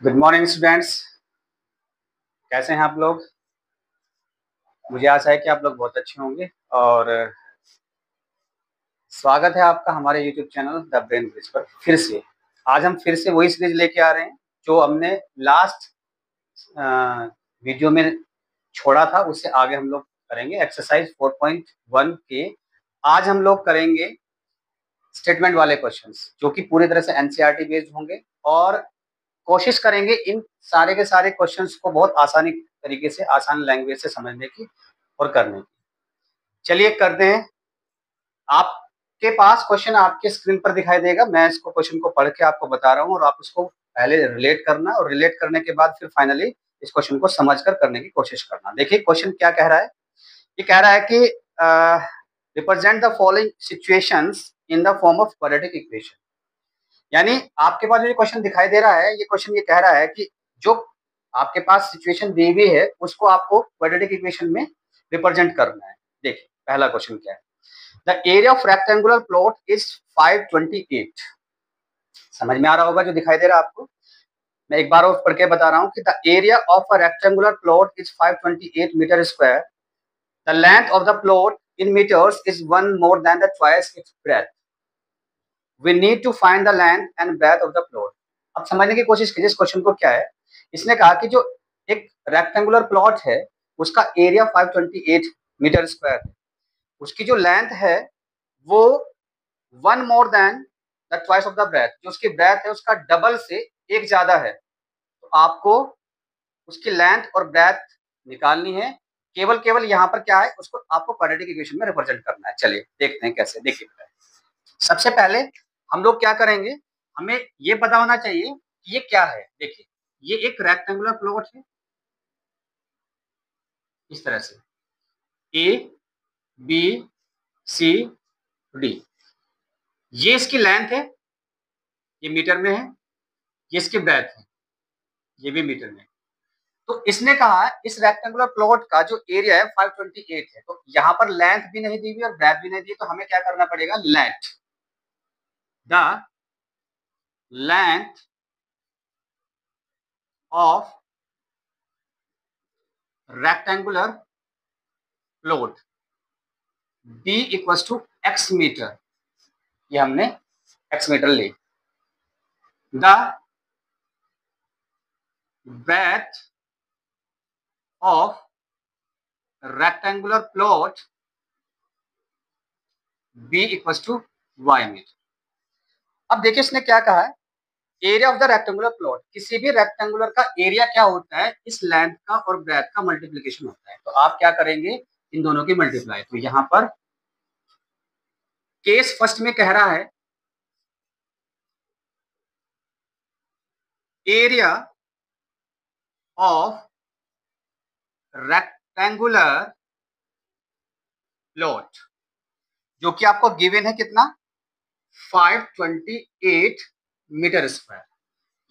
Good morning students. कैसे हैं आप लोग? मुझे आशा है कि आप लोग बहुत अच्छे होंगे और स्वागत है आपका हमारे YouTube channel the brain bridge पर। फिर से आज हम फिर से वही सीरीज लेके आ रहे हैं जो हमने लास्ट वीडियो में छोड़ा था, उससे आगे हम लोग करेंगे एक्सरसाइज 4.1 के। आज हम लोग करेंगे स्टेटमेंट वाले क्वेश्चंस जो कि पूरी तरह से एनसीईआरटी बेस्ड होंगे और कोशिश करेंगे इन सारे के सारे क्वेश्चंस को बहुत आसानी तरीके से, आसान लैंग्वेज से समझने की और करने की। चलिए करते हैं। आपके पास क्वेश्चन आपके स्क्रीन पर दिखाई देगा। मैं इसको क्वेश्चन को पढ़ के आपको बता रहा हूँ और आप उसको पहले रिलेट करना और रिलेट करने के बाद फिर फाइनली इस क्वेश्चन को समझकर करने की कोशिश करना। देखिए क्वेश्चन क्या कह रहा है। ये कह रहा है कि represent the following situations in the form of quadratic equation. यानी आपके पास जो क्वेश्चन दिखाई दे रहा है, ये क्वेश्चन ये कह रहा है कि जो आपके पास सिचुएशन दी हुई है उसको आपको क्वाड्रेटिक इक्वेशन में रिप्रेजेंट करना है। देखिए पहला क्वेश्चन क्या है। The area of rectangular plot is 528। समझ में आ रहा होगा जो दिखाई दे रहा है आपको। मैं एक बार और पढ़ के बता रहा हूँ कि the area of a rectangular plot is 528 metre square. The length of the plot in metres is 1 more than the twice its breadth. We need to find the length and breadth of the plot. अब समझने की कोशिश कीजिए इस question को। क्या है, इसने कहा कि जो एक रेक्टेंगुलर प्लॉट है उसका एरिया 528 मीटर स्क्वायर है, उसकी जो लेंथ है वो 1 more than the twice of the breadth, जो उसकी ब्रेथ है उसका डबल से एक ज्यादा है। तो आपको उसकी लेंथ और ब्रेथ निकालनी है। केवल यहाँ पर क्या है, उसको आपको क्वाड्रेटिक इक्वेशन में रिप्रेजेंट करना है। चलिए देखते हैं कैसे। देखिए सबसे पहले हम लोग क्या करेंगे, हमें ये पता होना चाहिए कि ये क्या है। देखिए ये एक रेक्टेंगुलर प्लॉट है इस तरह से ए बी सी डी। ये इसकी लेंथ है, ये मीटर में है। ये इसकी ब्रेथ है, ये भी मीटर में। तो इसने कहा इस रेक्टेंगुलर प्लॉट का जो एरिया है 528 है। तो यहाँ पर लेंथ भी नहीं दी हुई और ब्रेथ भी नहीं दी, तो हमें क्या करना पड़ेगा, let the length of rectangular plot b equal to x metre. ये हमने एक्स मीटर ली। The breadth of rectangular plot b equal to y metre. अब देखिए इसने क्या कहा है, area of the rectangular plot. किसी भी रेक्टेंगुलर का एरिया क्या होता है, इस लेंथ का और ब्रेथ का मल्टीप्लीकेशन होता है। तो आप क्या करेंगे, इन दोनों की मल्टीप्लाई। तो यहां पर केस फर्स्ट में कह रहा है एरिया ऑफ रेक्टेंगुलर प्लॉट, जो कि आपको गिवन है कितना, 528 मीटर स्क्वायर।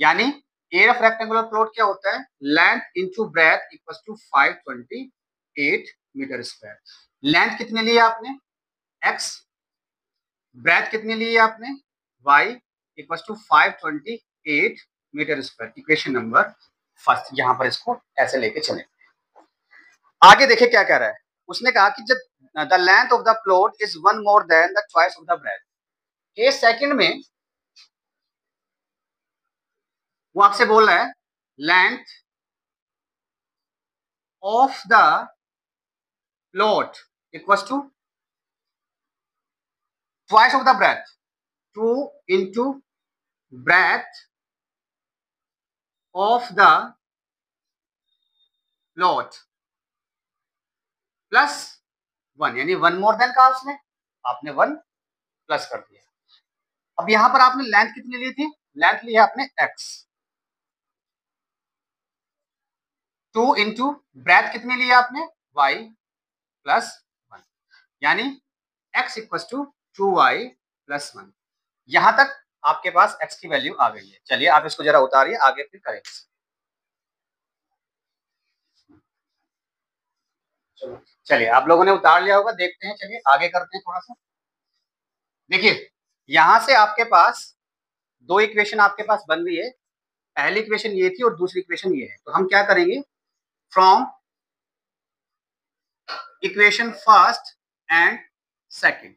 यानी एरिया ऑफ रेक्टेंगुलर प्लॉट क्या होता है, length into breadth equal to 528 metre square. Length कितनी ली है आपने, x, ब्रेथ कितनी ली है आपने, y equal to 528 metre square. Equation number first. यहां पर इसको ऐसे लेके चले। आगे देखिए क्या कह रहा है। उसने कहा कि जब the length of the plot is 1 more than the twice of the breadth। Case second में वो आपसे बोल रहा है length of the plot equal to twice of the breadth, 2 into breadth of the plot plus 1। यानी 1 more than कहा उसने, आपने 1 प्लस कर दिया। अब यहां पर आपने लेंथ कितनी ली थी, लेंथ ली है आपने x। 2 into ब्रेथ कितनी ली है आपने, y प्लस 1। यानी x equal to 2y plus 1। यहां तक आपके पास x की वैल्यू आ गई है। चलिए आप इसको जरा उतारिए, आगे फिर करेंगे। चलिए आप लोगों ने उतार लिया होगा, देखते हैं। चलिए आगे करते हैं थोड़ा सा। देखिए यहां से आपके पास दो इक्वेशन आपके पास बन गई है। पहली इक्वेशन ये थी और दूसरी इक्वेशन ये है, तो हम क्या करेंगे, from equation first and second,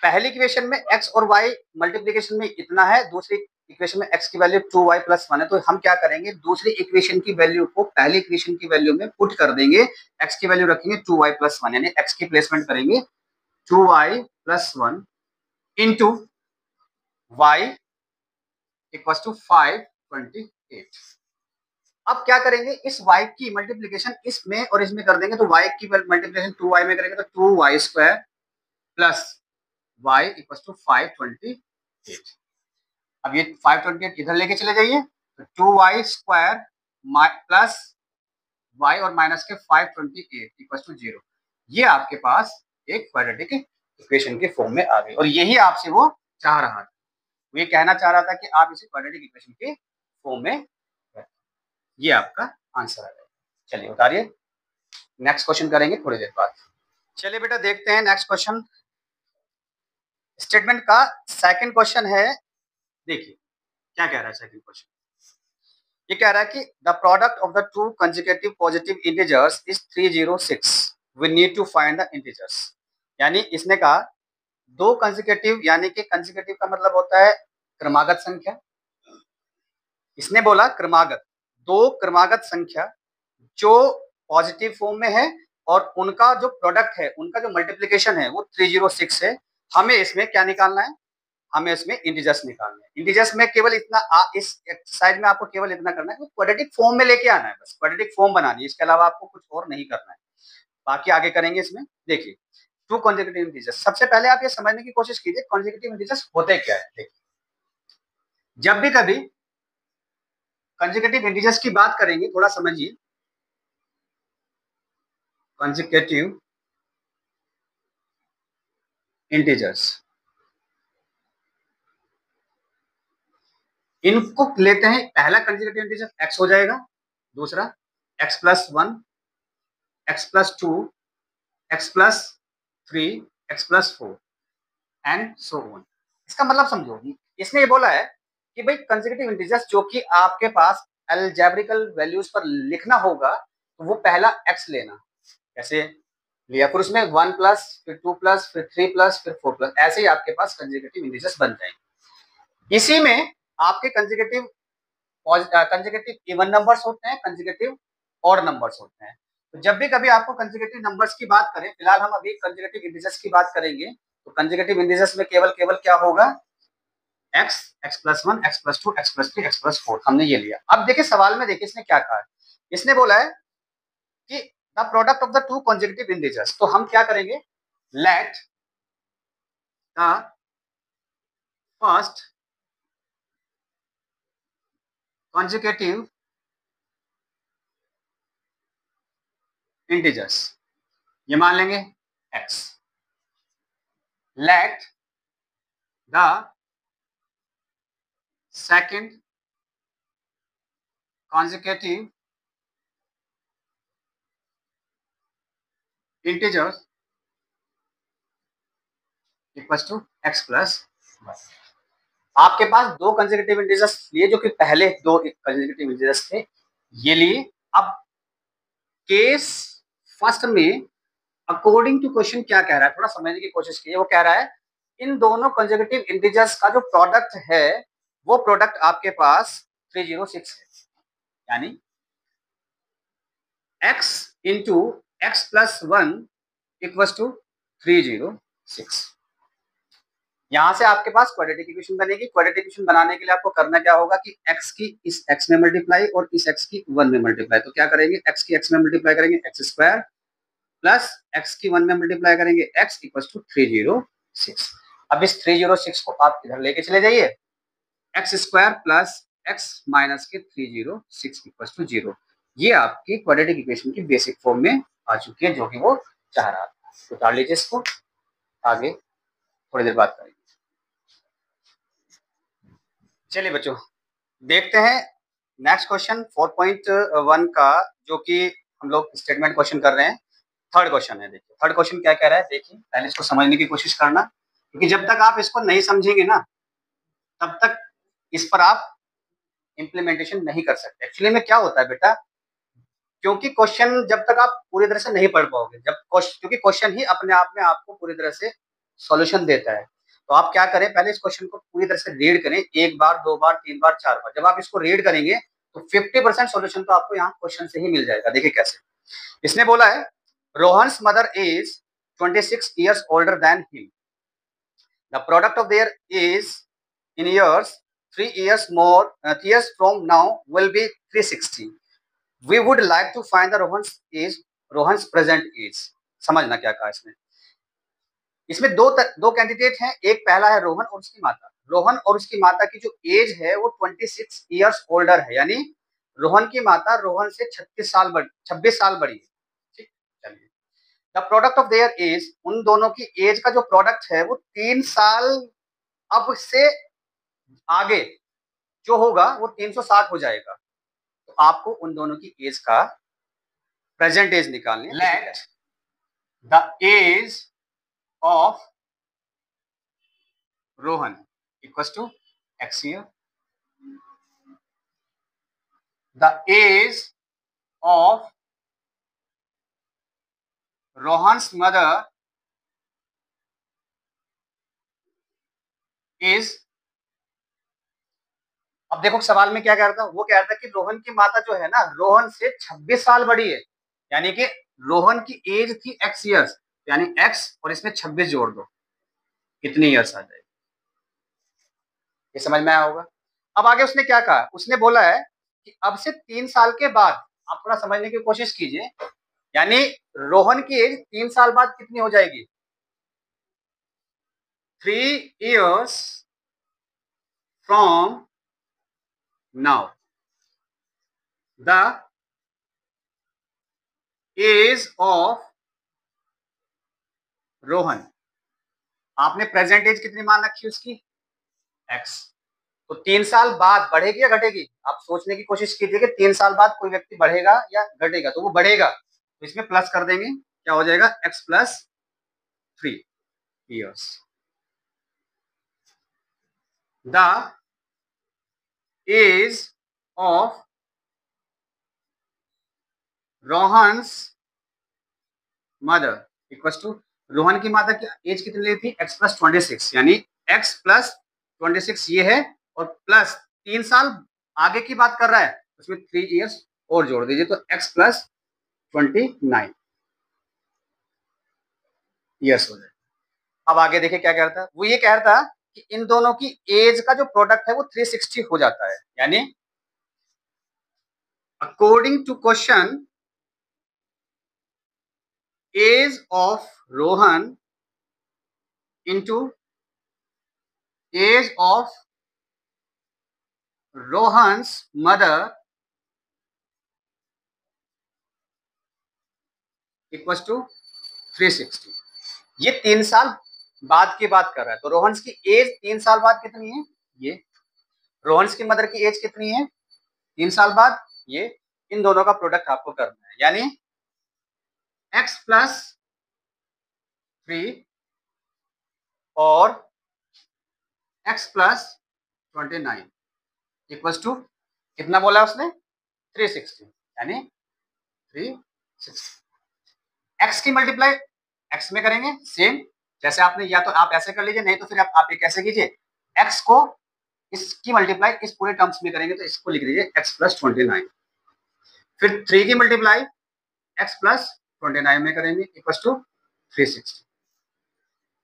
पहली इक्वेशन में x और y मल्टीप्लिकेशन में इतना है, दूसरी इक्वेशन में x की वैल्यू 2y + 1 है, तो हम क्या करेंगे, दूसरी इक्वेशन की वैल्यू को पहली इक्वेशन की वैल्यू में पुट कर देंगे, x की वैल्यू रखेंगे 2y + 1, यानी x की प्लेसमेंट करेंगे 2y + 1 into y equal to 528। अब क्या करेंगे, इस y की मल्टीप्लिकेशन इसमें और इसमें कर देंगे, तो y की मल्टीप्लिकेशन 2y में करेंगे तो 2y² plus y equal to 528। अब ये 528 इधर लेके चले जाइए, तो 2y² प्लस y और माइनस के 528 इक्वल टू 0। ये आपके पास एक क्वाड्रेटिक इक्वेशन के फॉर्म में आ गई, और यही आपसे वो चाह रहा था, वो ये कहना चाह रहा था कि आप इसे क्वाड्रेटिक इक्वेशन के फॉर्म में, ये आपका आंसर आ गया। चलिए उतारिए, नेक्स्ट क्वेश्चन करेंगे थोड़ी देर बाद। चलिए बेटा देखते हैं नेक्स्ट क्वेश्चन, स्टेटमेंट का सेकंड क्वेश्चन है। देखिए क्या कह रहा है सेकंड क्वेश्चन, ये कह रहा है कि the product of the two consecutive positive integers is 306, we need to find the integers. यानी इसने कहा दो कंसेक्यूटिव, यानी कि कंसेक्यूटिव का मतलब होता है क्रमागत संख्या, इसने बोला क्रमागत, दो क्रमागत संख्या जो पॉजिटिव फॉर्म में है और उनका जो प्रोडक्ट है, उनका जो मल्टीप्लिकेशन है वो 306 है। हमें इसमें क्या निकालना है, हमें इसमें इंटीजर्स निकालना है। इंटीजर्स में केवल इतना इस एक्सरसाइज में आपको केवल इतना करना है, क्वाड्रेटिक फॉर्म में लेके आना है, बस क्वाड्रेटिक फॉर्म बनानी है, इसके अलावा आपको कुछ और नहीं करना है, बाकी आगे करेंगे इसमें। देखिए टू कॉन्सेक्यूटिव इंटीजर्स, सबसे पहले आप ये समझने की कोशिश कीजिए कॉन्सेक्यूटिव इंटीजर्स होते क्या है। देखिए जब भी कभी कॉन्सेक्यूटिव इंटीजर्स की बात करेंगे, थोड़ा समझिए, कॉन्सेक्यूटिव इंटीजर्स, इनको लेते हैं, पहला कंसेक्यूटिव इंटीजर x हो जाएगा, दूसरा x + 1, x + 2, x + 3, x + 4 and so on. इसका मतलब समझो, इसने ये बोला है कि भाई कंसेक्यूटिव इंटीजर्स जो कि आपके पास अलजेब्रिकल वैल्यूज पर लिखना होगा, तो वो पहला x लेना, कैसे लिया, फिर उसमें 1+, फिर 2+, फिर 3+, फिर 4+, ऐसे ही आपके पास कंसेक्यूटिव इंटीजर्स बन जाएंगे। इसी में आपके कंसेक्यूटिव इवन नंबर्स होते हैं, कंसेक्यूटिव ऑड नंबर्स होते हैं। तो जब भी कभी आपको कंसेक्यूटिव नंबर्स की बात करें, फिलहाल हम अभी कंसेक्यूटिव इंटीजर्स की बात करेंगे, तो कंसेक्यूटिव इंटीजर्स में केवल क्या होगा, x, x + 1, x + 2, x + 3, x + 4, हमने ये लिया। अब देखिए सवाल में, देखिए इसने क्या कहा है, इसने बोला है कि the product of the two consecutive integers, तो हम क्या करेंगे, let the first consecutive integers, ये मान लेंगे x, let the second consecutive integers equal to x + 1। आपके पास दो कंसेक्यूटिव इंटीजर्स लिए, जो कि पहले दो कंसेक्यूटिव इंटीजर्स थे, ये लिए। अब केस फर्स्ट में अकॉर्डिंग टू क्वेश्चन क्या कह रहा है, थोड़ा समझने की कोशिश कीजिए। वो कह रहा है इन दोनों कंसेक्यूटिव इंटीजर्स का जो प्रोडक्ट है, वो प्रोडक्ट आपके पास 306 है, यानी x into x + 1 equal to 306। यहां से आपके पास क्वाड्रेटिक इक्वेशन बनेगी। क्वाड्रेटिक इक्वेशन बनाने के लिए आपको करना क्या होगा कि x की इस x में मल्टीप्लाई और इस x की 1 में मल्टीप्लाई। तो क्या करेंगे, x की x में मल्टीप्लाई करेंगे x² प्लस x की 1 में मल्टीप्लाई करेंगे x इक्वल टू 306। अब इस 306 को आप इधर लेके चले जाइए, x² प्लस x माइनस के 306 इक्वल टू 0। ये आपकी क्वाड्रेटिक इक्वेशन की बेसिक फॉर्म में आ चुकी है, जो कि वो चाह रहा था। तो उतार लीजिए इसको, आगे थोड़ी देर बात करेंगे। चलिए बच्चों देखते हैं नेक्स्ट क्वेश्चन 4.1 का, जो कि हम लोग स्टेटमेंट क्वेश्चन कर रहे हैं। थर्ड क्वेश्चन है। देखिए थर्ड क्वेश्चन क्या कह रहा है, देखिए पहले इसको समझने की कोशिश करना, क्योंकि जब तक आप इसको नहीं समझेंगे ना, तब तक इस पर आप इम्प्लीमेंटेशन नहीं कर सकते। एक्चुअली में क्या होता है बेटा, क्योंकि क्वेश्चन जब तक आप पूरी तरह से नहीं पढ़ पाओगे, क्योंकि क्वेश्चन ही अपने आप में आपको पूरी तरह से सॉल्यूशन देता है। तो आप क्या करें, पहले इस क्वेश्चन को पूरी तरह से रीड करें, 1 बार 2 बार 3 बार 4 बार। जब आप इसको रीड करेंगे तो 50% सॉल्यूशन तो आपको यहाँ क्वेश्चन से ही मिल जाएगा। देखिए कैसे। इसने बोला है Rohan's mother is 26 years older than him. The product of their is in years 3 years more 3 years from now will be 360. We would like to find the Rohan's present age. समझना क्या कहा इसमें। इसमें दो कैंडिडेट हैं, एक पहला है रोहन और उसकी माता। रोहन और उसकी माता की जो एज है वो 26 years ओल्डर है, यानी रोहन की माता रोहन से 26 साल बड़ी है। ठीक, चलिए। The product of their age, उन दोनों की एज का जो प्रोडक्ट है वो 3 साल अब से आगे जो होगा वो 360 हो जाएगा। तो आपको उन दोनों की एज का प्रेजेंट एज निकालनी है। Let the age of Rohan equals to x year. The age of Rohan's mother is, अब देखो सवाल में क्या कह रहा था, वो कह रहा था कि रोहन की माता जो है ना रोहन से 26 साल बड़ी है, यानी कि रोहन की एज थी x years, यानी x और इसमें 26 जोड़ दो, कितनी ईयर्स आ जाएगी। ये समझ में आया होगा। अब आगे उसने क्या कहा, उसने बोला है कि अब से 3 साल के बाद, आप थोड़ा समझने की कोशिश कीजिए, यानी रोहन की एज 3 साल बाद कितनी हो जाएगी, 3 years from now the age of Rohan, आपने प्रेजेंट एज कितनी मान रखी उसकी, x। तो 3 साल बाद बढ़ेगी या घटेगी, आप सोचने की कोशिश कीजिए कि 3 साल बाद कोई व्यक्ति बढ़ेगा या घटेगा। तो वो बढ़ेगा, तो इसमें प्लस कर देंगे, क्या हो जाएगा x + 3 years. The age of Rohan's mother equals to, Rohan की माता की एज कितनी थी, x + 26, यानी x + 26 ये है, और प्लस 3 साल आगे की बात कर रहा है, उसमें 3 years और जोड़ दीजिए, तो x + 29 years हो जाए। अब आगे देखिए क्या कह रहा था, वो ये कह रहा था कि इन दोनों की एज का जो प्रोडक्ट है वो 360 हो जाता है, यानी according to question age of Rohan into age of Rohan's mother equals to 360। ये 3 साल बाद की बात कर रहा है, तो रोहन्स की एज 3 साल बाद कितनी है, ये रोहन्स की मदर की एज कितनी है 3 साल बाद, ये इन दोनों का प्रोडक्ट आपको करना है, यानी x + 3 और x + 29 इक्वल्स टू कितना बोला उसने 360, यानी 360। x की मल्टीप्लाई x में करेंगे, सेम जैसे आपने, या तो आप ऐसे कर लीजिए, नहीं तो फिर आप ये कैसे कीजिए, x को इसकी मल्टीप्लाई इस पूरे टर्म्स में करेंगे, तो इसको लिख लीजिए x + 29, फिर 3 की मल्टीप्लाई x + 29 में करेंगे इक्वल्स टू 360।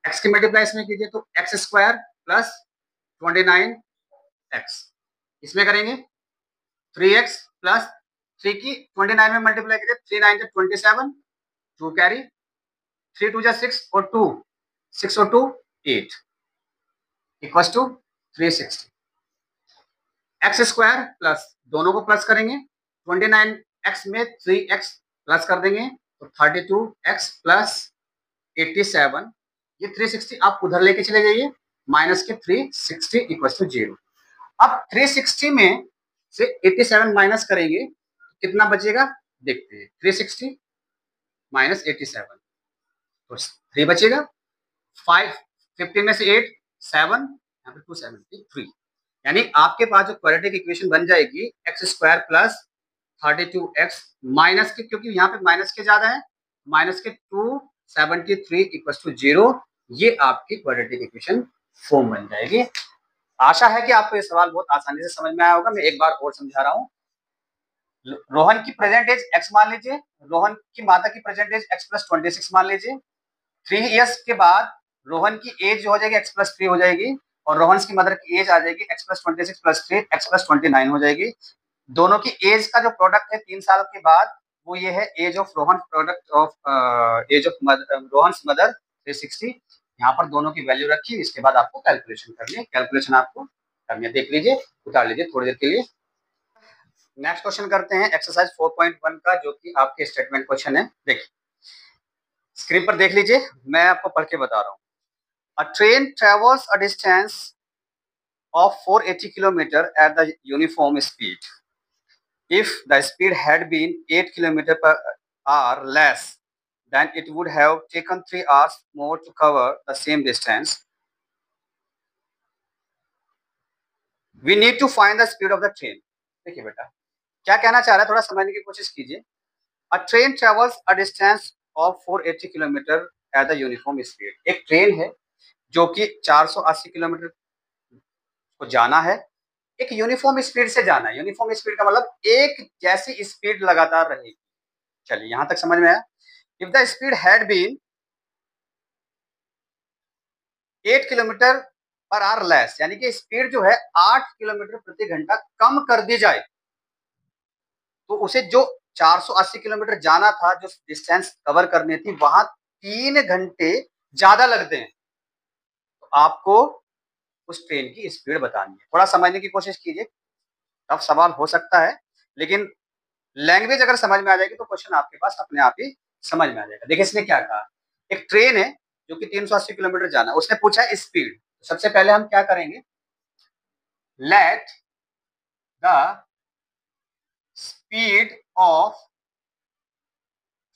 x की मल्टीप्लाई इसमें कीजिए तो x² + 29x, इसमें करेंगे 3x + 3 की 29 में मल्टीप्लाई कीजिए, 3 9 27, 2 कैरी, 3 2 6 और 2 6 और 2 8 इक्वल्स टू 360। x² प्लस, दोनों को प्लस करेंगे, 29x में 3x प्लस कर देंगे, तो 32x + 87, ये 360 आप उधर लेके चले जाइए, माइनस के 360 इक्वल्स टू 0। अब 360 में से 87 माइनस करेंगे, कितना बचेगा देखते हैं, 360 - 87, तो 3 बचेगा, 5 15 में से 8 7, यहाँ पे 2 7 3, यानी आपके पास जो क्वाड्रेटिक इक्वेशन बन जाएगी x square plus 32x minus के, क्योंकि यहाँ पे माइनस के ज्यादा है, माइनस के 273 इक्वल टू 0, ये आपकी क्वाड्रेटिक इक्वेशन फॉर्म बन जाएगी। आशा है कि आपको ये सवाल बहुत आसानी से समझ में आया होगा। मैं एक बार और समझा रहा हूँ। रोहन की प्रेजेंट एज x मान लीजिए, रोहन की माता की प्रेजेंट एज x प्लस 26 मान लीजिए। 3 इयर्स के बाद रोहन की एज जो हो जाएगी x प्लस 3 हो जाएगी, और रोहन की मदर की एज आ जाएगी x plus 26 plus 3 x plus 29 हो जाएगी। दोनों की एज का जो प्रोडक्ट है 3 साल के बाद, वो ये है age of Rohan product of age of Rohan mother 360। यहाँ पर दोनों की वैल्यू रखी, इसके बाद आपको कैलकुलेशन करनी है। कैलकुलेशन आपको करनी है, देख लीजिए, उतार लीजिए थोड़ी देर के लिए। नेक्स्ट क्वेश्चन करते हैं एक्सरसाइज 4.1 का, जो कि आपके स्टेटमेंट क्वेश्चन है। देखिए स्क्रीन पर देख लीजिए, मैं आपको पढ़ के बता रहा हूँ। अ train travels a distance of 480 km at the uniform speed. If the speed had been 8 km per hour less, then it would have taken 3 hours more to cover the same distance. We need to find the speed of the train. देखिए बेटा क्या कहना चाह रहा है, थोड़ा समझने की कोशिश कीजिए। A train travels a distance of 480 km at the uniform speed. एक ट्रेन है जो कि 480 किलोमीटर को जाना है, एक यूनिफॉर्म स्पीड से जाना है। यूनिफॉर्म स्पीड का मतलब एक जैसी स्पीड लगातार रहेगी। चलिए यहां तक समझ में आया। If the speed had been 8 kilometre per hour less, यानी कि स्पीड जो है 8 किलोमीटर प्रति घंटा कम कर दी जाए, तो उसे जो 480 किलोमीटर जाना था, जो डिस्टेंस कवर करनी थी, वहां 3 घंटे ज्यादा लगते हैं। तो आपको उस ट्रेन की स्पीड बतानी है। थोड़ा समझने की कोशिश कीजिए, टफ सवाल हो सकता है, लेकिन लैंग्वेज अगर समझ में आ जाएगी तो क्वेश्चन आपके पास अपने आप ही समझ में आ जाएगा। देखिए इसने क्या कहा, एक ट्रेन है जो कि 380 किलोमीटर जाना है, उसने पूछा है स्पीड। सबसे पहले हम क्या करेंगे, let the speed of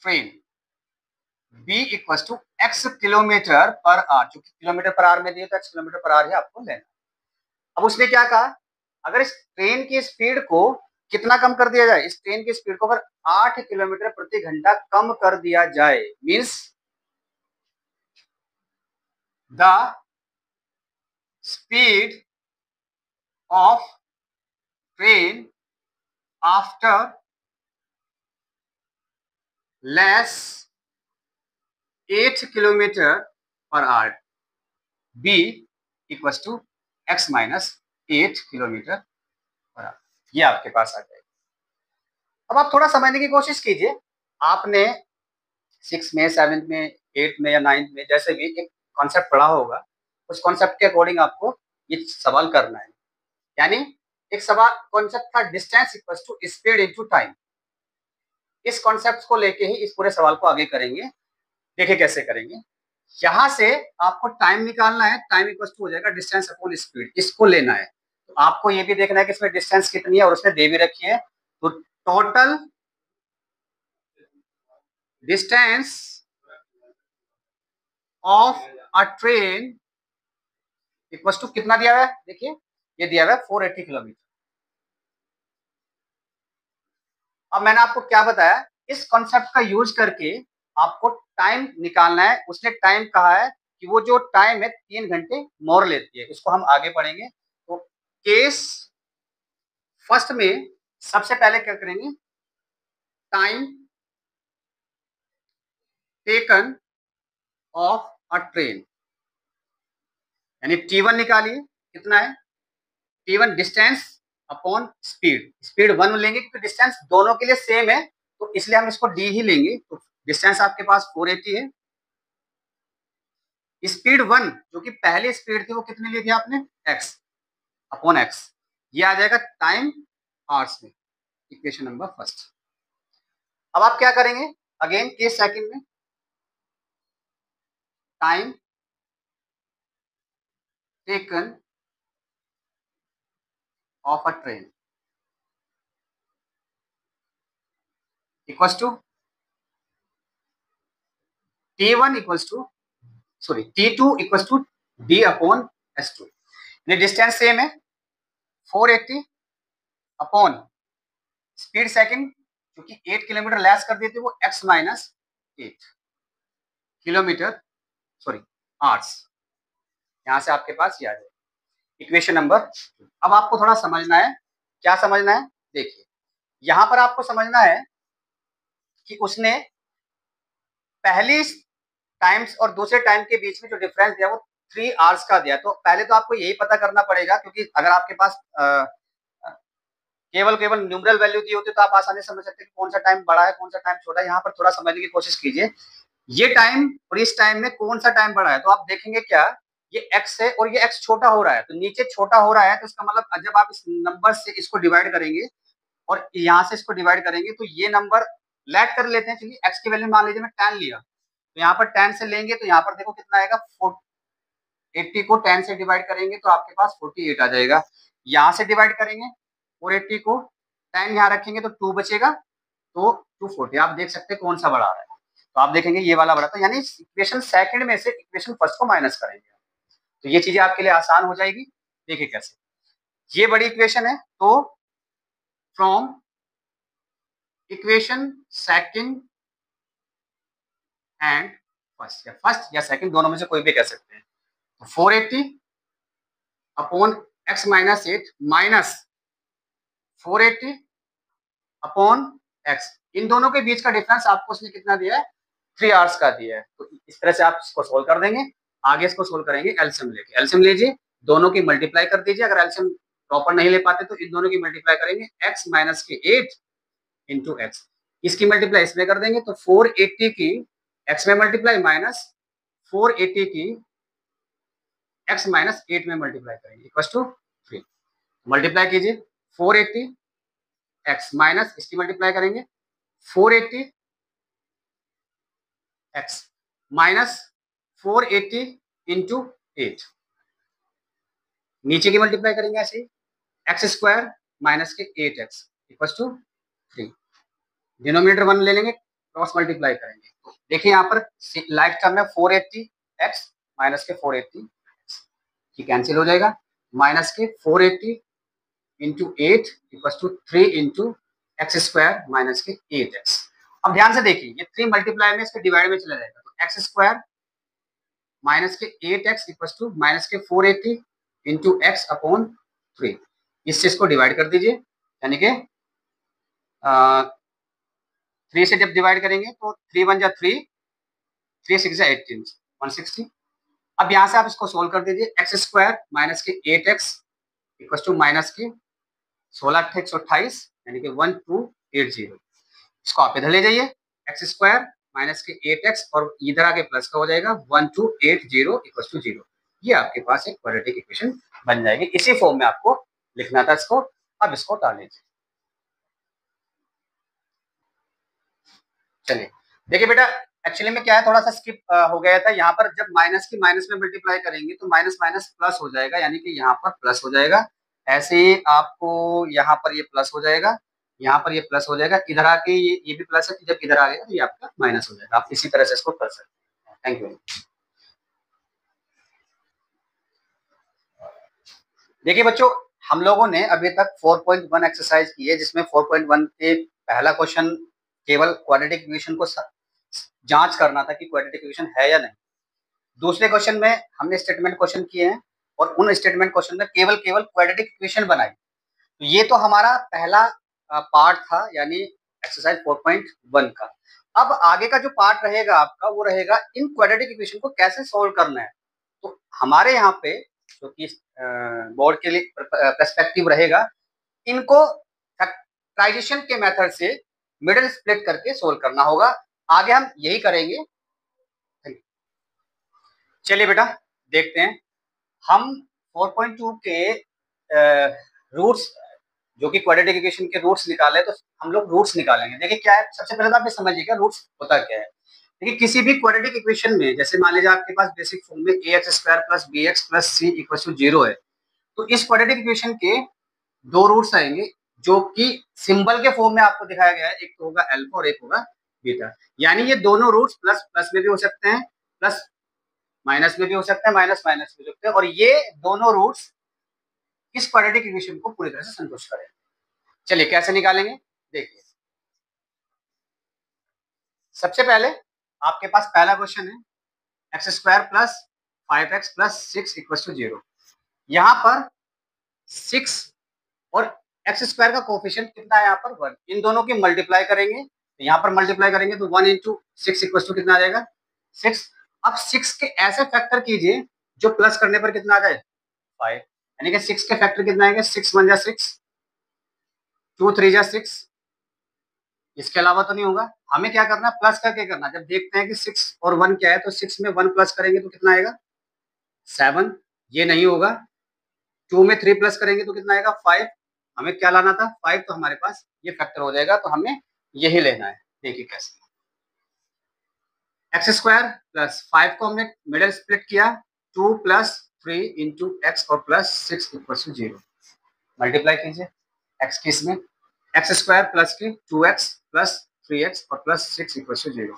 train be equal to x kilometre per hour, क्योंकि किलोमीटर पर आवर में दिए तो एक्स किलोमीटर पर आवर ही आपको लेना। अब उसने क्या कहा, अगर इस ट्रेन की स्पीड को कितना कम कर दिया जाए, इस ट्रेन की स्पीड को अगर 8 किलोमीटर प्रति घंटा कम कर दिया जाए, means the speed of train after less 8 kilometre per hour be equal to x minus 8 kilometre per hour, ये आपके पास आ जाएगा। अब आप थोड़ा समझने की कोशिश कीजिए। आपने 6 में, 7 में, 8 में या 9 में जैसे भी एक कॉन्सेप्ट पढ़ा होगा, उस कॉन्सेप्ट के अकॉर्डिंग आपको ये सवाल करना है। यानी एक सवाल कॉन्सेप्ट था distance equal to speed into time. इस कॉन्सेप्ट को लेके ही इस पूरे सवाल को आगे करेंगे। देखिए कैसे करेंगे। यहां से आपको टाइम निकालना है, टाइम इक्वल टू हो जाएगा डिस्टेंस अपॉन स्पीड, इसको लेना है। तो आपको ये भी देखना है कि इसमें डिस्टेंस कितनी है और उसने दे भी रखी है। तो total distance of a train equal to कितना दिया हुआ है, देखिए ये दिया हुआ है 480 किलोमीटर। अब मैंने आपको क्या बताया, इस कॉन्सेप्ट का यूज करके आपको टाइम निकालना है। उसने टाइम कहा है कि वो जो टाइम है 3 घंटे मोर लेती है, इसको हम आगे पढ़ेंगे। तो केस फर्स्ट में सबसे पहले क्या करेंगे, time taken of a train, यानी T1 निकालिए, कितना है T1 distance upon speed. Speed 1 लेंगे क्योंकि डिस्टेंस दोनों के लिए सेम है, तो इसलिए हम इसको D ही लेंगे। तो डिस्टेंस आपके पास 480 है। स्पीड 1 जो कि पहली स्पीड थी वो कितनी ली थी आपने, x अपॉन x, ये आ जाएगा टाइम आवर्स में, इक्वेशन नंबर फर्स्ट। अब आप क्या करेंगे, अगेन केस सेकंड में time taken of a train equals to T1 equals to T2 equals to D upon S2। Distance same है, 480 अपॉन स्पीड सेकंड, क्योंकि 8 किलोमीटर लेस कर देते वो x minus 8 kilometre sorry hours. यहां से आपके पास ये आ जाए इक्वेशन नंबर। अब आपको थोड़ा समझना है, क्या समझना है, देखिए यहां पर आपको समझना है कि उसने पहली टाइम्स और दूसरे टाइम के बीच में जो डिफरेंस दिया वो 3 आवर्स का दिया। तो पहले तो आपको यही पता करना पड़ेगा, क्योंकि अगर आपके पास केवल केवल न्यूमरल वैल्यू दी होती तो आप आसानी से समझ सकते हैं कि कौन सा टाइम बड़ा है कौन सा टाइम छोटा है। यहाँ पर थोड़ा समझने की कोशिश कीजिए, ये टाइम और इस टाइम में कौन सा टाइम बड़ा है। तो आप देखेंगे क्या, ये x है और ये x छोटा हो रहा है, तो नीचे छोटा हो रहा है, तो इसका मतलब जब आप इस नंबर से इसको डिवाइड करेंगे और यहाँ से इसको डिवाइड करेंगे तो ये नंबर लेट कर लेते हैं। चलिए x की वैल्यू मान लीजिए मैं 10 लिया, तो यहाँ पर 10 से लेंगे तो यहाँ पर देखो कितना आएगा, 80 को 10 से डिवाइड करेंगे तो आपके पास 48 आ जाएगा। यहाँ से डिवाइड करेंगे और 80 को 10 यहाँ रखेंगे तो 2 बचेगा, तो 240। आप देख सकते हैं कौन सा बड़ा आ रहा है, तो आप देखेंगे ये वाला बड़ा। तो यानी इक्वेशन सेकंड में से इक्वेशन फर्स्ट को माइनस करेंगे, तो ये चीजें आपके लिए आसान हो जाएगी। देखिए कैसे, ये बड़ी इक्वेशन है, तो from equation second and first या सेकंड दोनों में से कोई भी कह सकते हैं, तो 480 upon x minus 8 minus 480 upon x, इन दोनों के बीच का डिफरेंस आपको उसने कितना दिया है, 3 आवर्स का दिया है। तो इस तरह से आप इसको सोल्व कर देंगे। आगे इसको सोल्व करेंगे एलसीएम लेके, एलसीएम लीजिए, दोनों की मल्टीप्लाई कर दीजिए। अगर एलसीएम प्रॉपर नहीं ले पाते तो इन दोनों की मल्टीप्लाई करेंगे, x माइनस के 8 इंटू एक्स, इसकी मल्टीप्लाई इसमें कर देंगे तो 480 की x में मल्टीप्लाई माइनस 480 की x माइनस 8 में मल्टीप्लाई करेंगे इक्वल टू 3। मल्टीप्लाई कीजिए 480 x माइनस इसकी मल्टीप्लाई करेंगे 480 x माइनस 480 इंटू 8, नीचे की मल्टीप्लाई करेंगे ऐसे एक्स स्क्वायर माइनस के 8x इक्वल टू 3, डिनोमिनेटर 1 ले लेंगे, क्रॉस मल्टीप्लाई करेंगे। तो देखिए यहाँ पर लाइक टर्म में 480x माइनस के 480 की कैंसिल हो जाएगा, माइनस के 480 into 8 equal to 3 into x square minus के 8x। अब ध्यान से देखिए, ये 3 मल्टीप्लाई में इसके डिवाइड में चला जाएगा, तो एक्स स्क्वायर माइनस के 8x इक्वल टू माइनस के 480 इंटू एक्स अपॉन 3, इस चीज को डिवाइड कर दीजिए, यानी कि 3 से जब डिवाइड करेंगे तो 3 1 जा 3, 3 6 जा 18, 160। अब यहाँ से आप इसको सोल्व कर दीजिए, एक्स स्क्वायर माइनस के 8x इक्वल टू माइनस के 16 128 यानी कि 1280, इसको आप इधर ले जाइए, एक्स स्क्वायर माइनस के 8x और इधर आके प्लस का हो जाएगा 1280 इक्वल टू 0। ये आपके पास एक क्वाड्रेटिक इक्वेशन बन जाएगी। इसी फॉर्म में आपको लिखना था इसको। अब इसको डाल लीजिए। चलिए देखिए बेटा, एक्चुअली में क्या है, थोड़ा सा स्किप हो गया था। यहाँ पर जब माइनस की माइनस में मल्टीप्लाई करेंगे तो माइनस माइनस प्लस हो जाएगा, यानी कि यहाँ पर प्लस हो जाएगा। ऐसे ही आपको यहाँ पर ये प्लस हो जाएगा, यहाँ पर ये प्लस हो जाएगा, इधर आके ये भी प्लस है, जब इधर आ गया तो ये आपका माइनस हो जाएगा। आप इसी तरह से इसको कर सकते हैं। Thank you. देखिए बच्चों, हम लोगों ने अभी तक 4.1 एक्सरसाइज की है, जिसमें 4.1 के पहला क्वेश्चन केवल क्वाड्रेटिक इक्वेशन को जांच करना था कि क्वाड्रेटिक इक्वेशन है या नहीं। दूसरे क्वेश्चन में हमने स्टेटमेंट क्वेश्चन किए हैं और उन स्टेटमेंट क्वेश्चन में केवल केवल क्वाड्रेटिक इक्वेशन बनाई। तो ये तो हमारा पहला पार्ट था, यानी एक्सरसाइज 4.1 का। अब आगे का जो पार्ट रहेगा आपका, वो रहेगा इन क्वाड्रेटिक इक्वेशन को कैसे सोल्व करना है। तो हमारे यहाँ पे जो कि बोर्ड के लिए पर्सपेक्टिव रहेगा, इनको फैक्टराइजेशन के मेथड से मिडिल स्प्लिट करके सोल्व करना होगा। आगे हम यही करेंगे। चलिए बेटा देखते हैं, हम 4.2 के रूट्स जो कि क्वाड्रेटिक इक्वेशन के रूट्स निकाले, तो हम लोग रूट्स निकालेंगे। देखिए क्या है, सबसे पहले तो आप ये समझिएगा रूट्स होता क्या है। देखिए किसी भी क्वाड्रेटिक इक्वेशन में, जैसे मान लीजिए आपके पास बेसिक फॉर्म में ax square plus bx plus c equal to 0 है, तो इस क्वाड्रेटिक इक्वेशन के दो रूट्स आएंगे जो कि सिंबल के फॉर्म में आपको दिखाया गया है, एक तो होगा अल्फा और एक होगा बीटा। यानी ये दोनों रूट्स प्लस प्लस में भी हो सकते हैं, प्लस माइनस में भी हो सकते हैं, माइनस माइनस में हो सकते हैं, और ये दोनों रूट्स इस क्वाड्रेटिक इक्वेशन को पूरी तरह से संतुष्ट करे। चलिए कैसे निकालेंगे देखिए। सबसे पहले आपके पास पहला क्वेश्चन है x square plus 5x plus 6 equal to 0। यहाँ पर 6 और एक्स स्क्वायर का कोफिशिएंट कितना है यहाँ पर 1, इन दोनों की मल्टीप्लाई करेंगे, तो यहाँ पर मल्टीप्लाई करेंगे तो 1 इंटू 6 इक्वल टू कितना आ जाएगा 6। अब 6 के ऐसे फैक्टर कीजिए जो प्लस करने पर कितना आ जाए 5, यानी कि 6 के फैक्टर कितना आएगा 6 1 जा 6, 2 3 जा 6, इसके अलावा तो नहीं होगा। हमें क्या करना है प्लस करके करना। जब देखते हैं कि 6 और 1 क्या है तो 6 में 1 प्लस करेंगे तो कितना आएगा 7, ये नहीं होगा। 2 में 3 प्लस करेंगे तो कितना आएगा 5, हमें क्या लाना था 5, तो हमारे पास ये फैक्टर हो जाएगा, तो हमें यही लेना है। देखिए कैसे एक्स स्क्वायर प्लस 5 को हमने मिडिल स्प्लिट किया 2 प्लस 3 इंटू एक्स और प्लस 6 इक्वल टू 0। मल्टीप्लाई कीजिए एक्स की इसमें एक्स स्क्वायर प्लस की 2x प्लस 3x और प्लस 6 इक्वल टू 0।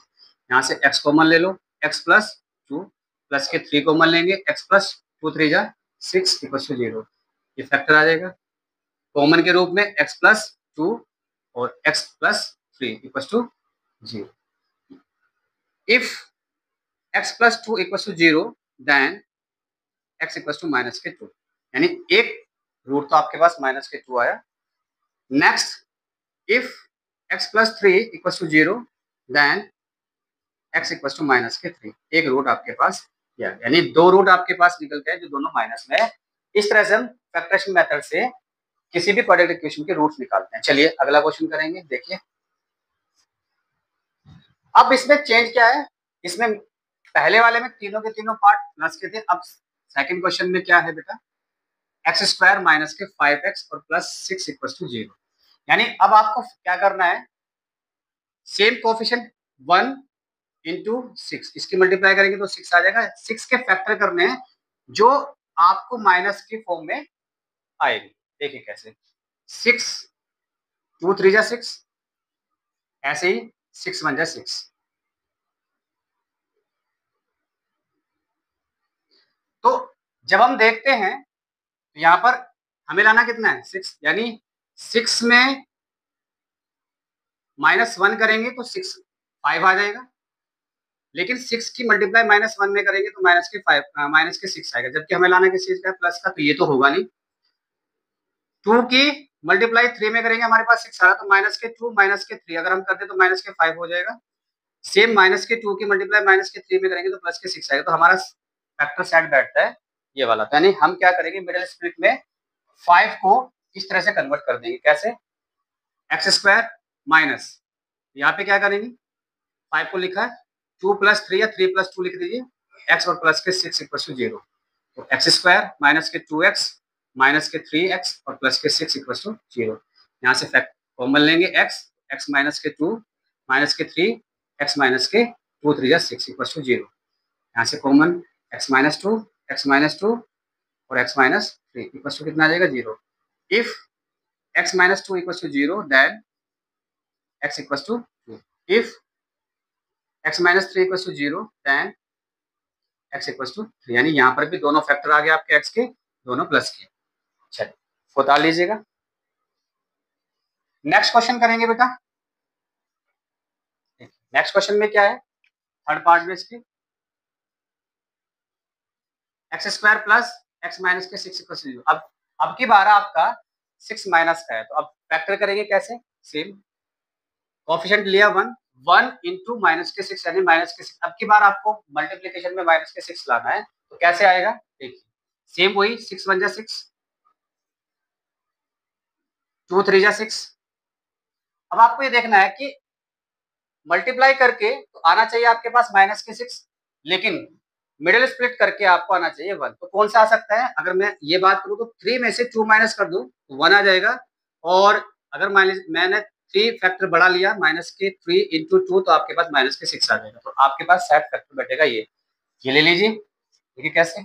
यहाँ से x कॉमन ले लो, x प्लस 2 प्लस के 3 कॉमन लेंगे, x प्लस 2 3 जा 6 इक्वल टू 0। ये फैक्टर आ जाएगा कॉमन के रूप में x प्लस 2 और x plus 3 equal to 0। If x plus 2 equal to 0 then x equal to minus के 2, यानी एक रूट तो आपके पास माइनस के 2 आया। Next if x plus 3 equal to 0 then x equal to minus के 3, एक रूट आपके पास यानी दो रूट आपके पास निकल गए जो दोनों माइनस में है। इस तरह से हम फैक्टरेशन मेथड से किसी भी क्वाड्रेटिक इक्वेशन के रूट्स निकालते हैं। चलिए अगला क्वेश्चन करेंगे। देखिए अब इसमें चेंज क्या है, इसमें पहले वाले में तीनों के तीनों पार्ट प्लस के थे, अब सेकंड क्वेश्चन में क्या है बेटा एक्स स्क्वायर माइनस के 5x और प्लस 6 इक्वल टू 0। यानी अब आपको क्या करना है सेम कोफिशिएंट 1 इंटू 6, इसकी मल्टीप्लाई करेंगे तो 6 आ जाएगा। 6 के फैक्टर करने हैं जो आपको माइनस की फॉर्म में आएगी। देखिए कैसे 6 2 3 जा 6, ऐसे ही 6 1 जा 6। तो जब हम देखते हैं तो यहाँ पर हमें लाना कितना है 6, यानी 6 में -1 करेंगे तो 6 5 आ जाएगा, लेकिन 6 की मल्टीप्लाई -1 में करेंगे तो माइनस के 6 आएगा, जबकि हमें लाना किस चीज का प्लस का, तो ये तो होगा नहीं। 2 की मल्टीप्लाई 3 में करेंगे हमारे पास 6 आ रहा, तो माइनस के 2 माइनस के 3 अगर हम करते तो माइनस के 5 हो जाएगा। सेम माइनस के 2 की मल्टीप्लाई माइनस के 3 में करेंगे तो प्लस के 6 आएगा, तो हमारा फैक्टर सेट बैठता है ये वाला। तो यानी हम क्या करेंगे मिडिल स्प्लिट में 5 को इस तरह से कन्वर्ट कर देंगे, कैसे एक्स स्क्वायर माइनस यहाँ पे क्या करेंगे 5 को लिखा है 2 प्लस 3 या 3 प्लस 2 लिख दीजिए, x और प्लस के 6 इक्वल टू 0। तो एक्स स्क्वायर माइनस के 2x माइनस के 3x और प्लस के 6 इक्वल टू 0। यहाँ से फैक्ट कॉमन लेंगे x माइनस के 2 माइनस के 3 x माइनस के 2 3 या 6 इक्वल टू 0। यहाँ से कॉमन x माइनस 2 और x माइनस 3 इक्वल टू कितना आ जाएगा 0। If x minus 2 equal to 0 then x equal to 2। If x minus 3 equal to 0 then x equal to 3, यानी यहाँ पर भी दोनों फैक्टर आ गए आपके x के, दोनों प्लस के। चलिए उतार लीजिएगा। नेक्स्ट क्वेश्चन करेंगे बेटा। नेक्स्ट क्वेश्चन में क्या है थर्ड पार्ट में इसके x square plus x minus के 6 इक्वल टू 0। अब की बार आपका 6 माइनस का है, तो अब फैक्टर करेंगे कैसे, सेम कोएफिशिएंट लिया 1 इंटू माइनस के 6 यानी माइनस के 6। अब की बार आपको मल्टीप्लीकेशन में माइनस के 6 लाना है, तो कैसे आएगा देखिए सेम वही 6 1 जा 6 2 3 जा 6। अब आपको ये देखना है कि मल्टीप्लाई करके तो आना चाहिए आपके पास माइनस के 6, लेकिन मिडिल स्प्लिट करके आपको आना चाहिए 1। तो कौन सा आ सकता है, अगर मैं ये बात करूं तो 3 में से 2 माइनस कर दूं तो 1 आ जाएगा, और अगर मैंने 3 फैक्टर बढ़ा लिया माइनस के 3 इंटू 2 तो आपके पास माइनस के 6 आ जाएगा। तो आपके पास सेट फैक्टर बैठेगा ये ले लीजिए। देखिए कैसे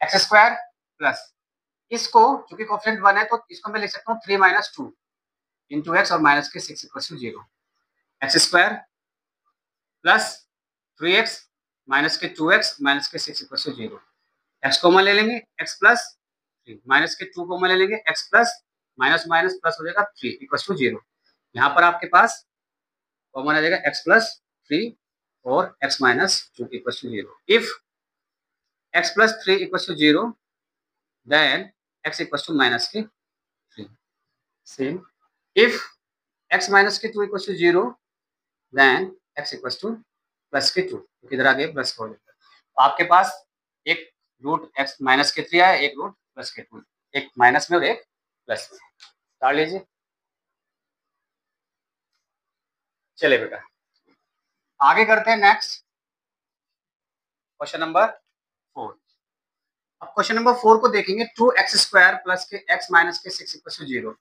एक्स स्क्वायर प्लस इसको चूंकि कोएफिशिएंट 1 है तो इसको मैं लिख सकता हूँ 3 माइनस 2 इंटू एक्स और माइनस के 6 equal to 0। X square plus 3x minus के 2x माइनस के 6 इक्वल टू 0। एक्स कॉमन ले लेंगे x प्लस 3, माइनस के 2 कॉमन ले लेंगे, x plus minus minus plus हो जाएगा 3 इक्वल टू 0। यहाँ पर आपके पास कॉमन आ जाएगा x प्लस 3 और x minus 2 equal to 0। If x plus 3 equal to 0 then x equal to minus के 3। सेम इफ x माइनस के 2 equal to 0 then x equal to plus के 2, इधर आगे प्लस का हो जाएगा। तो आपके पास एक रूट x माइनस के 3 आया, एक रूट प्लस के 2, एक माइनस में और एक प्लस में, डाल लीजिए। चलिए बेटा आगे करते हैं नेक्स्ट क्वेश्चन नंबर 4। अब क्वेश्चन नंबर 4 को देखेंगे, 2x² प्लस के x माइनस के 6 इक्वल टू 0।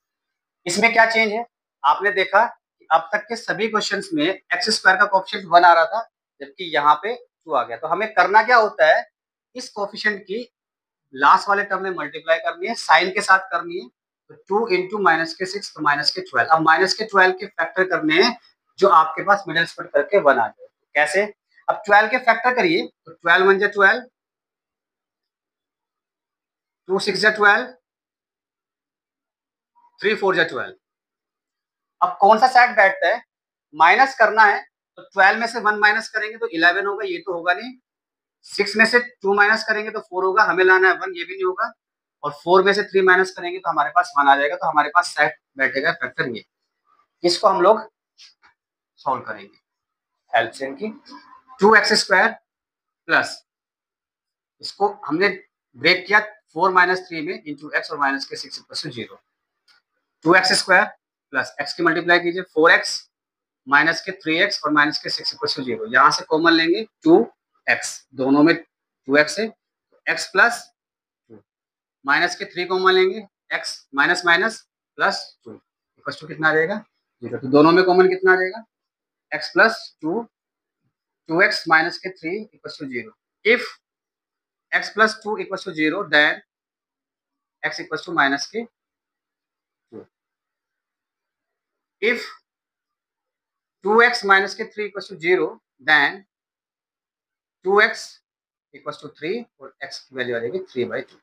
इसमें क्या चेंज है? आपने देखा कि अब तक के सभी क्वेश्चंस में x² का कोएफिशिएंट 1 आ रहा था, जबकि यहाँ पे 2 आ गया। तो हमें करना क्या होता है, इस कोएफिशिएंट की लास्ट वाले टर्म में मल्टीप्लाई करनी है, साइन के साथ करनी है। तो 2 इंटू माइनस के 6 तो माइनस के 12। अब माइनस के 12 के फैक्टर करने हैं जो आपके पास मिडिल स्प्लिट करके 1 आ जाए। कैसे? अब 12 के फैक्टर करिए तो 12 1 जा 12, 2 6 जा 12, 3 4 जा 12। अब कौन सा सेट बैठता है? माइनस करना है तो 12 में से 1 माइनस करेंगे तो 11 होगा, ये तो होगा नहीं। 6 में से 2 माइनस करेंगे तो 4 होगा, हमें लाना है 1, ये भी नहीं होगा। और 4 में से 3 माइनस करेंगे तो हमारे पास 1 आ जाएगा। तो हमारे पास सेट बैठेगा फैक्टर ये। इसको हम लोग सॉल्व करेंगे। एलसीएम की 2x² प्लस, इसको हमने ब्रेक किया 4 माइनस 3 में इंटू x और माइनस के 6 equal to 0। 2x² plus x की मल्टीप्लाई कीजिए 4x माइनस के 3x और माइनस के 6 इक्वल टू 0। यहाँ से कॉमन लेंगे 2x, दोनों में 2x है, x प्लस 2 माइनस के 3 कॉमन लेंगे, x minus minus plus 2 equal to कितना आ जाएगा 0। तो दोनों में कॉमन कितना आ जाएगा x प्लस 2, 2x माइनस के 3 equal to 0। If x plus 2 equal to 0 then x equal to minus के 2। इफ 2x माइनस के 3 equal to 0 then 2x equal to 3 और x की वैल्यू आ जाएगी 3/2।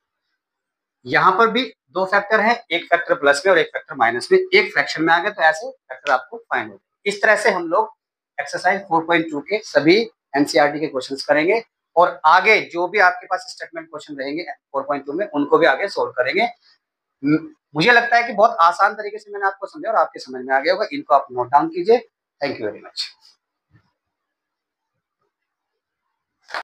यहाँ पर भी दो फैक्टर है, एक फैक्टर प्लस में और एक फैक्टर माइनस में, एक फ्रैक्शन में आ गया तो ऐसे फैक्टर आपको फाइंड होगा। इस तरह से हम लोग एक्सरसाइज 4.2 के सभी एनसीईआरटी के क्वेश्चंस करेंगे और आगे जो भी आपके पास स्टेटमेंट क्वेश्चन रहेंगे 4.2 में उनको भी आगे सोल्व करेंगे। मुझे लगता है कि बहुत आसान तरीके से मैंने आपको समझा और आपके समझ में आ गया होगा। इनको आप नोट डाउन कीजिए। Thank you very much.